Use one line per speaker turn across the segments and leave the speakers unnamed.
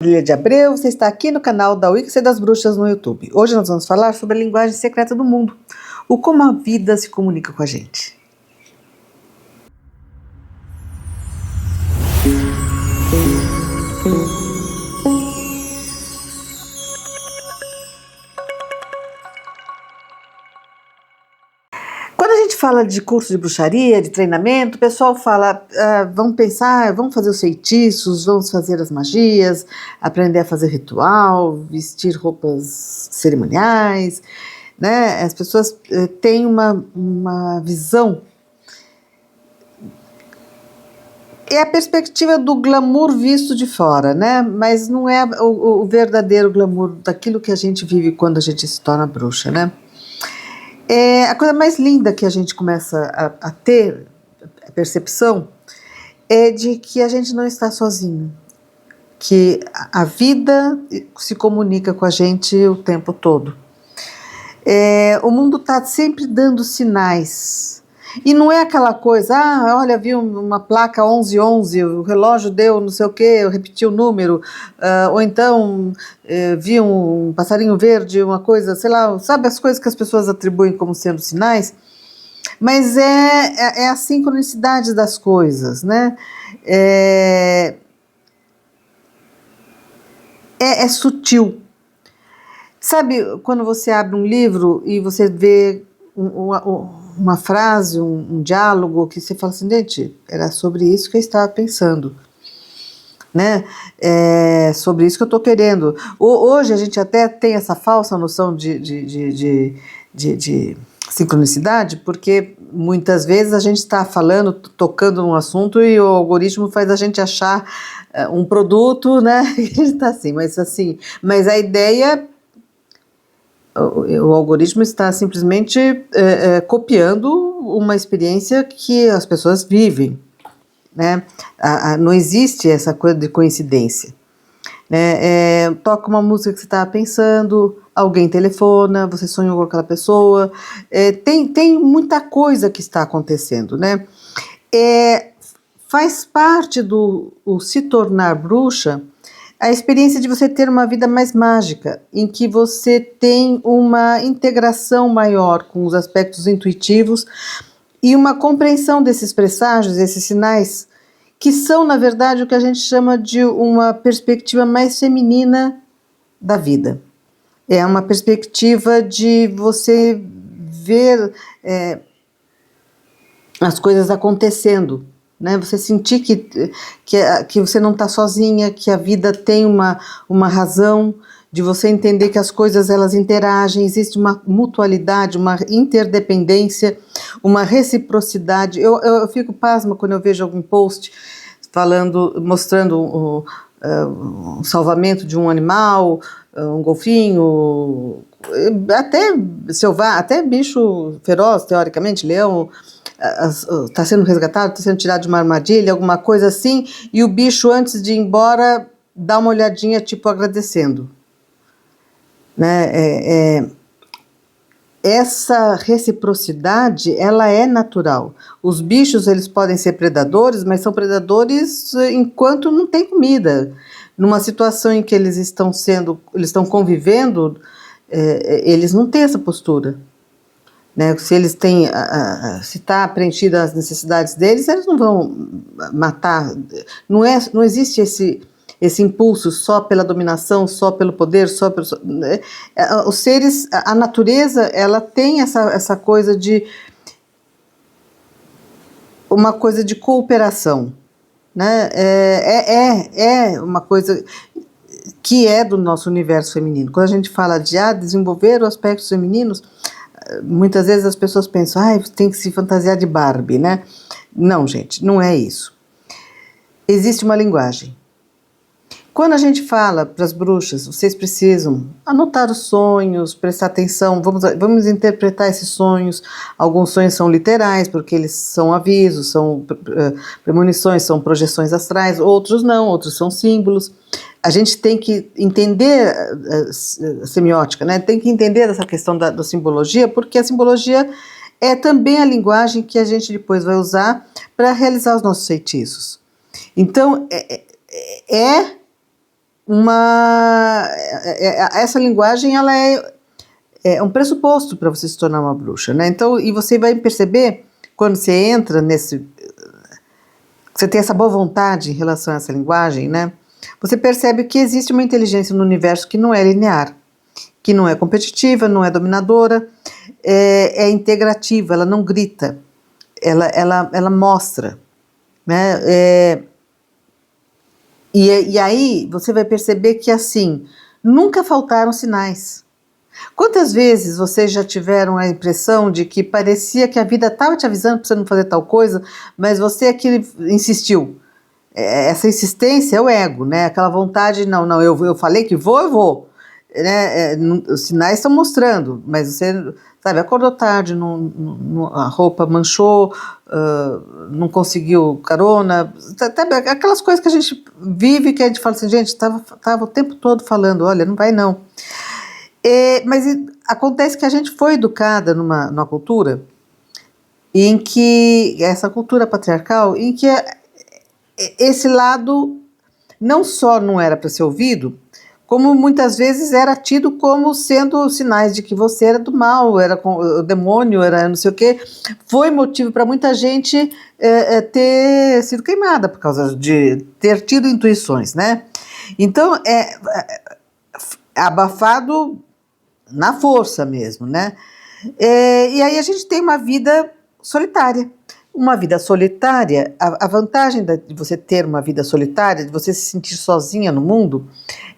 Lilia de Abreu, você está aqui no canal da Wicca das Bruxas no YouTube. Hoje nós vamos falar sobre a linguagem secreta do mundo, o como a vida se comunica com a gente. Quando a gente fala de curso de bruxaria, de treinamento, o pessoal fala, vamos pensar, vamos fazer os feitiços, vamos fazer as magias, aprender a fazer ritual, vestir roupas cerimoniais, né? As pessoas têm uma visão. É a perspectiva do glamour visto de fora, né? Mas não é o verdadeiro glamour daquilo que a gente vive quando a gente se torna bruxa, né? A coisa mais linda que a gente começa a ter, a percepção, é de que a gente não está sozinho, que a vida se comunica com a gente o tempo todo. O mundo está sempre dando sinais, e não é aquela coisa, olha, vi uma placa 1111, o relógio deu não sei o que, eu repeti o número, ou então vi um passarinho verde, uma coisa, sei lá, sabe as coisas que as pessoas atribuem como sendo sinais, mas é a sincronicidade das coisas, né? É sutil. Sabe quando você abre um livro e você vê uma frase, um diálogo, que você fala assim, gente, era sobre isso que eu estava pensando, né? Sobre isso que eu estou querendo. Hoje a gente até tem essa falsa noção de sincronicidade, porque muitas vezes a gente está falando, tocando num assunto e o algoritmo faz a gente achar um produto, né? Tá assim, mas a ideia, o algoritmo está simplesmente copiando uma experiência que as pessoas vivem, né? Não existe essa coisa de coincidência, né? Toca uma música que você estava pensando, alguém telefona, você sonhou com aquela pessoa, tem muita coisa que está acontecendo, né? Faz parte do se tornar bruxa a experiência de você ter uma vida mais mágica, em que você tem uma integração maior com os aspectos intuitivos e uma compreensão desses presságios, esses sinais, que são, na verdade, o que a gente chama de uma perspectiva mais feminina da vida. É uma perspectiva de você ver as coisas acontecendo, né? Você sentir que você não está sozinha, que a vida tem uma razão, de você entender que as coisas elas interagem, existe uma mutualidade, uma interdependência, uma reciprocidade. Eu fico pasma quando eu vejo algum post mostrando o salvamento de um animal, um golfinho, até bicho feroz, teoricamente, leão, está sendo resgatado, está sendo tirado de uma armadilha, alguma coisa assim, e o bicho, antes de ir embora, dá uma olhadinha, tipo, agradecendo, né? Essa reciprocidade, ela é natural. Os bichos, eles podem ser predadores, mas são predadores enquanto não tem comida. Numa situação em que eles estão convivendo, eles não têm essa postura, né? Se eles têm, se está preenchida as necessidades deles, eles não vão matar. Não existe esse impulso só pela dominação, só pelo poder, né? Os seres, a natureza, ela tem essa coisa uma coisa de cooperação, né? É uma coisa que é do nosso universo feminino. Quando a gente fala de desenvolver os aspectos femininos, muitas vezes as pessoas pensam, tem que se fantasiar de Barbie, né? Não, gente, não é isso. Existe uma linguagem. Quando a gente fala para as bruxas, vocês precisam anotar os sonhos, prestar atenção, vamos interpretar esses sonhos. Alguns sonhos são literais, porque eles são avisos, são premonições, são projeções astrais, outros não, outros são símbolos. A gente tem que entender a semiótica, né? Tem que entender essa questão da simbologia, porque a simbologia é também a linguagem que a gente depois vai usar para realizar os nossos feitiços. Então, essa linguagem, ela é um pressuposto para você se tornar uma bruxa, né? Então, e você vai perceber, quando você entra você tem essa boa vontade em relação a essa linguagem, né? Você percebe que existe uma inteligência no universo que não é linear, que não é competitiva, não é dominadora, é integrativa, ela não grita, ela mostra, né? E aí você vai perceber que, assim, nunca faltaram sinais. Quantas vezes vocês já tiveram a impressão de que parecia que a vida estava te avisando para você não fazer tal coisa, mas você aqui insistiu? Essa insistência é o ego, né? Aquela vontade, não, eu falei que vou, eu vou. Né? Os sinais estão mostrando, mas você, sabe, acordou tarde, a roupa manchou, não conseguiu carona, sabe, aquelas coisas que a gente vive, que a gente fala assim, gente, estava o tempo todo falando, olha, não vai não. Mas acontece que a gente foi educada numa cultura em que, essa cultura patriarcal, em que esse lado não só não era para ser ouvido, como muitas vezes era tido como sendo sinais de que você era do mal, era o demônio, era não sei o quê. Foi motivo para muita gente ter sido queimada por causa de ter tido intuições, né? Então, abafado na força mesmo, né? E aí a gente tem uma vida solitária. Uma vida solitária, a vantagem de você ter uma vida solitária, de você se sentir sozinha no mundo,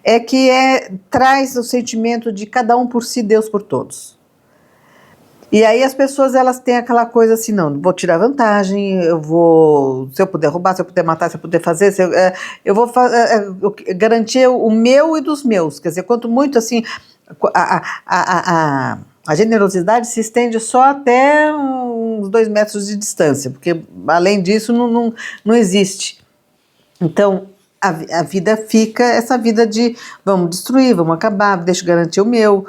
é que traz o sentimento de cada um por si, Deus por todos. E aí as pessoas, elas têm aquela coisa assim, não, vou tirar vantagem, se eu puder roubar, se eu puder matar, se eu puder fazer, eu vou garantir o meu e dos meus. Quer dizer, quanto muito assim, a generosidade se estende só até uns 2 metros de distância, porque além disso não existe. Então, a vida fica essa vida de vamos destruir, vamos acabar, deixa eu garantir o meu,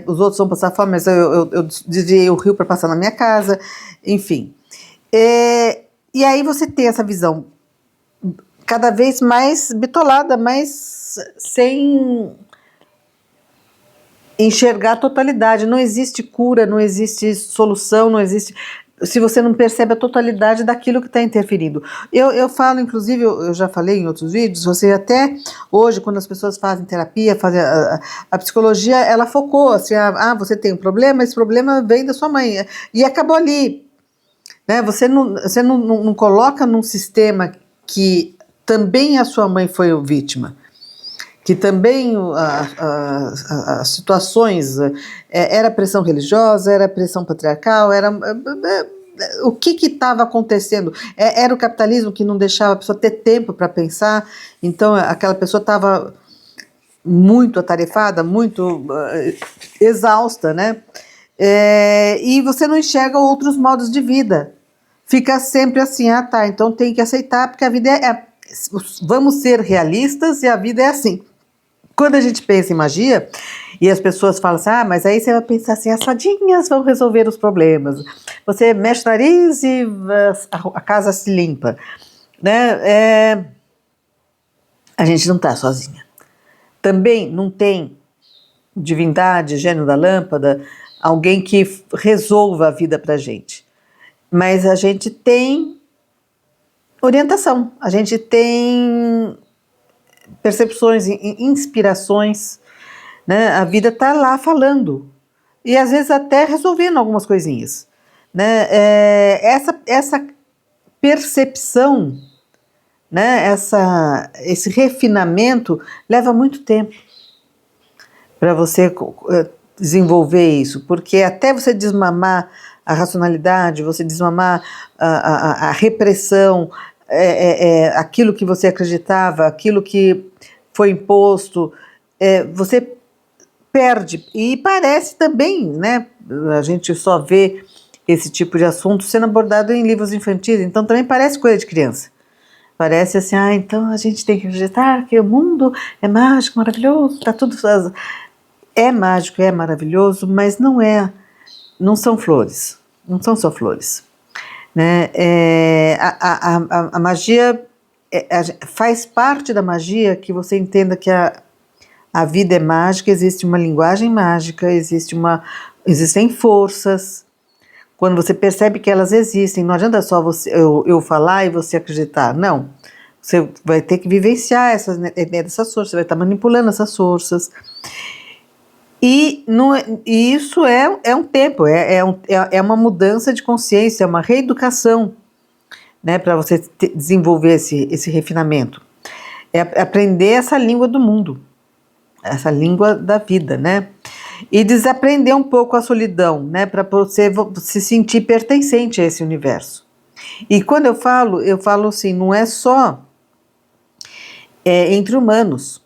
os outros vão passar fome, mas eu desviei o rio para passar na minha casa, enfim. E aí você tem essa visão cada vez mais bitolada, mais sem enxergar a totalidade. Não existe cura, não existe solução, não existe, se você não percebe a totalidade daquilo que está interferindo. Eu falo, inclusive, eu já falei em outros vídeos, você até hoje, quando as pessoas fazem terapia, fazem a psicologia, ela focou assim, você tem um problema, esse problema vem da sua mãe, e acabou ali. Né? Você não coloca num sistema que também a sua mãe foi vítima, que também as situações, era pressão religiosa, era pressão patriarcal, o que estava acontecendo? Era o capitalismo que não deixava a pessoa ter tempo para pensar, então aquela pessoa estava muito atarefada, muito exausta, né? E você não enxerga outros modos de vida. Fica sempre assim, então tem que aceitar, porque a vida vamos ser realistas e a vida é assim. Quando a gente pensa em magia, e as pessoas falam assim, mas aí você vai pensar assim, as fadinhas vão resolver os problemas. Você mexe o nariz e a casa se limpa. Né? A gente não está sozinha. Também não tem divindade, gênio da lâmpada, alguém que resolva a vida pra gente. Mas a gente tem orientação, a gente tem percepções, inspirações, né? A vida está lá falando e às vezes até resolvendo algumas coisinhas, né? Essa percepção, né? Esse refinamento leva muito tempo para você desenvolver isso, porque até você desmamar a racionalidade, você desmamar a repressão, aquilo que você acreditava, aquilo que foi imposto, você perde. E parece também, né? A gente só vê esse tipo de assunto sendo abordado em livros infantis, então também parece coisa de criança. Parece assim, então a gente tem que acreditar que o mundo é mágico, maravilhoso, tá tudo... É mágico, é maravilhoso, mas não são flores, não são só flores. Né? A magia faz parte da magia que você entenda que a vida é mágica, existe uma linguagem mágica, existem forças. Quando você percebe que elas existem, não adianta só eu falar e você acreditar, não. Você vai ter que vivenciar essas forças, você vai estar manipulando essas forças. E isso é um tempo, é uma mudança de consciência, é uma reeducação, né, para você desenvolver esse refinamento. É aprender essa língua do mundo, essa língua da vida, né? E desaprender um pouco a solidão, né, para você se sentir pertencente a esse universo. E quando eu falo assim, não é só entre humanos,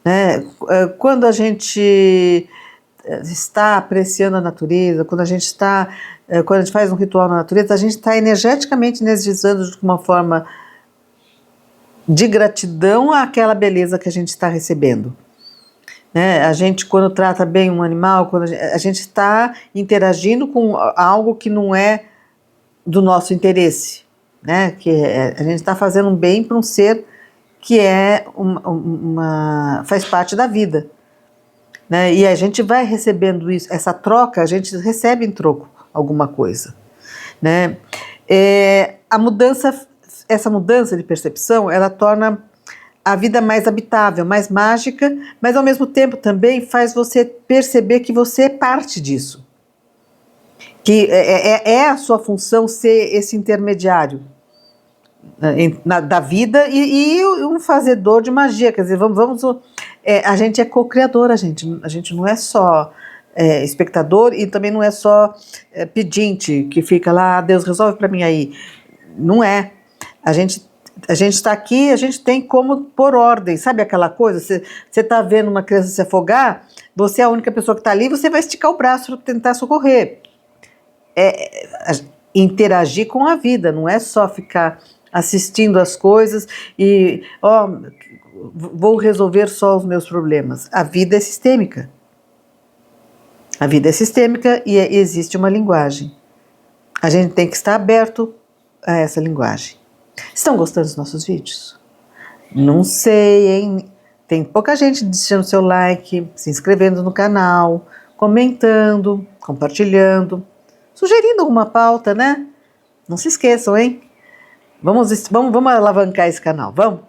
né? Quando a gente está apreciando a natureza, quando a gente faz um ritual na natureza, a gente está energeticamente energizando de uma forma de gratidão àquela beleza que a gente está recebendo. Né? A gente, quando trata bem um animal, quando a gente está interagindo com algo que não é do nosso interesse, né? Que a gente está fazendo um bem para um ser que faz parte da vida. Né? E a gente vai recebendo isso, essa troca, a gente recebe em troco alguma coisa. Né? Essa mudança de percepção, ela torna a vida mais habitável, mais mágica, mas ao mesmo tempo também faz você perceber que você é parte disso. Que é a sua função ser esse intermediário da vida e um fazedor de magia. Quer dizer, a gente é co-criador, a gente não é só espectador e também não é só pedinte que fica lá, Deus resolve para mim aí. Não é. A gente está aqui, a gente tem como pôr ordem, sabe aquela coisa? Você está vendo uma criança se afogar, você é a única pessoa que está ali, você vai esticar o braço para tentar socorrer. Interagir com a vida, não é só ficar assistindo as coisas e vou resolver só os meus problemas. A vida é sistêmica. A vida é sistêmica e existe uma linguagem. A gente tem que estar aberto a essa linguagem. Estão gostando dos nossos vídeos? Não sei, hein? Tem pouca gente deixando seu like, se inscrevendo no canal, comentando, compartilhando, sugerindo alguma pauta, né? Não se esqueçam, hein? Vamos alavancar esse canal, vamos?